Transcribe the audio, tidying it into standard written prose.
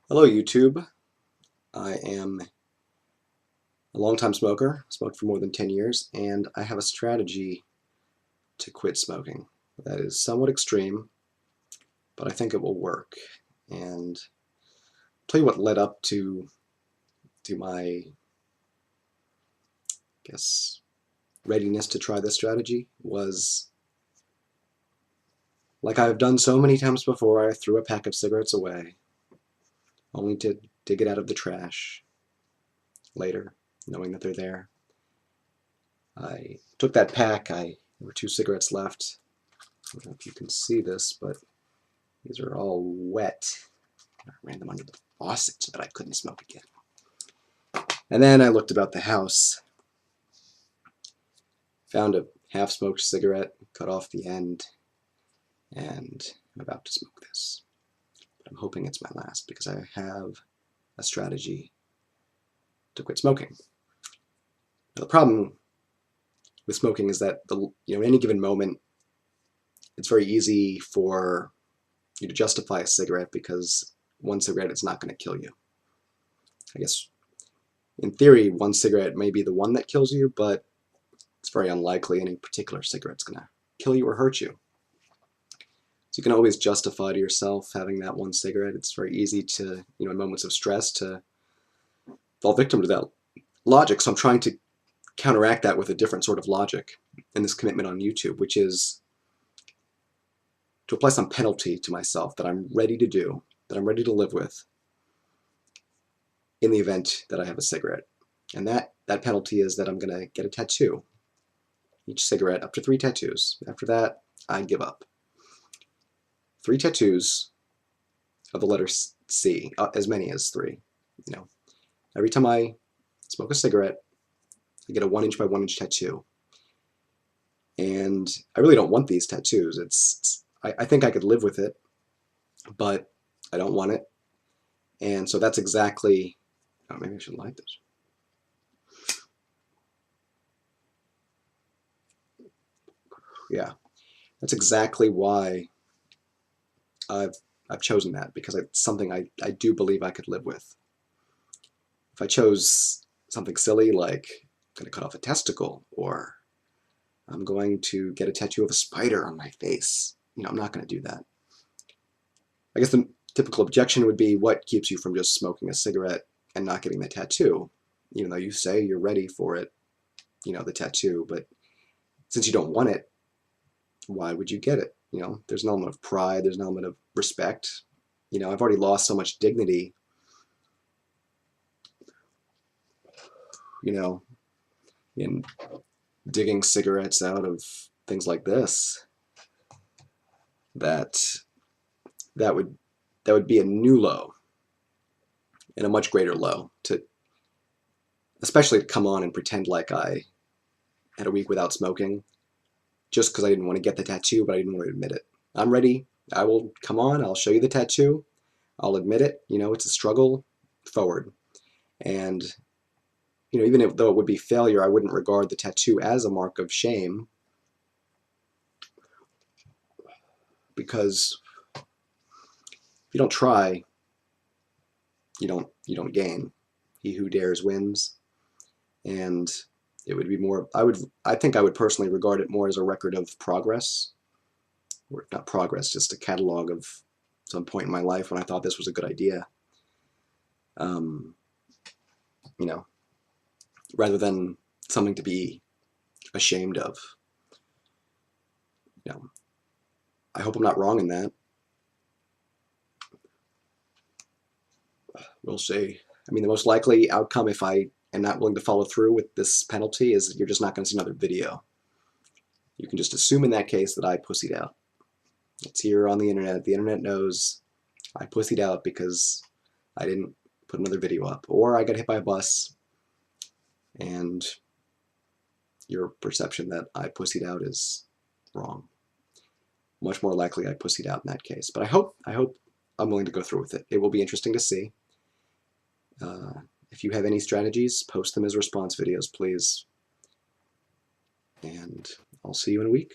Hello YouTube. I am a longtime smoker, smoked for more than 10 years, and I have a strategy to quit smoking that is somewhat extreme, but I think it will work. And I'll tell you what led up to my, readiness to try this strategy was, like I've done so many times before, I threw a pack of cigarettes away, only to dig it out of the trash later, knowing that they're there. I took that pack, there were 2 cigarettes left. I don't know if you can see this, but these are all wet. I ran them under the faucet so that I couldn't smoke again. And then I looked about the house, found a half-smoked cigarette, cut off the end, and I'm about to smoke this. But I'm hoping it's my last because I have a strategy to quit smoking. Now, the problem with smoking is that in any given moment, it's very easy for you to justify a cigarette because one cigarette is not going to kill you. I guess in theory, one cigarette may be the one that kills you, but it's very unlikely any particular cigarette's going to kill you or hurt you. So you can always justify to yourself having that one cigarette. It's very easy to, in moments of stress, to fall victim to that logic. So I'm trying to counteract that with a different sort of logic in this commitment on YouTube, which is to apply some penalty to myself that I'm ready to do, that I'm ready to live with in the event that I have a cigarette. And that penalty is that I'm going to get a tattoo. Each cigarette, up to 3 tattoos. After that, I give up. 3 tattoos of the letter C, as many as 3. Every time I smoke a cigarette, I get a 1-inch by 1-inch tattoo. And I really don't want these tattoos. I think I could live with it, but I don't want it. And so that's exactly, maybe I should light this. Yeah, that's exactly why I've chosen that, because it's something I do believe I could live with. If I chose something silly like I'm going to cut off a testicle, or I'm going to get a tattoo of a spider on my face, I'm not going to do that. I guess the typical objection would be, what keeps you from just smoking a cigarette and not getting the tattoo? Even though you say you're ready for it, the tattoo, but since you don't want it, why would you get it? There's an element of pride, there's an element of respect. I've already lost so much dignity, in digging cigarettes out of things like this, that would be a new low, and a much greater low, especially to come on and pretend like I had a week without smoking just because I didn't want to get the tattoo, but I didn't want to admit it. I'm ready. I will come on. I'll show you the tattoo. I'll admit it. It's a struggle forward. And, even though it would be failure, I wouldn't regard the tattoo as a mark of shame, because if you don't try, you don't gain. He who dares wins. And it would be more, I think I would personally regard it more as a record of progress, or not progress, just a catalog of some point in my life when I thought this was a good idea. Rather than something to be ashamed of. I hope I'm not wrong in that. We'll see. The most likely outcome, if I am not willing to follow through with this penalty, is you're just not going to see another video. You can just assume in that case that I pussied out. It's here on the internet. The internet knows I pussied out because I didn't put another video up, or I got hit by a bus, and your perception that I pussied out is wrong. Much more likely I pussied out in that case. But I hope I'm willing to go through with it. It will be interesting to see. If you have any strategies, post them as response videos, please. And I'll see you in a week.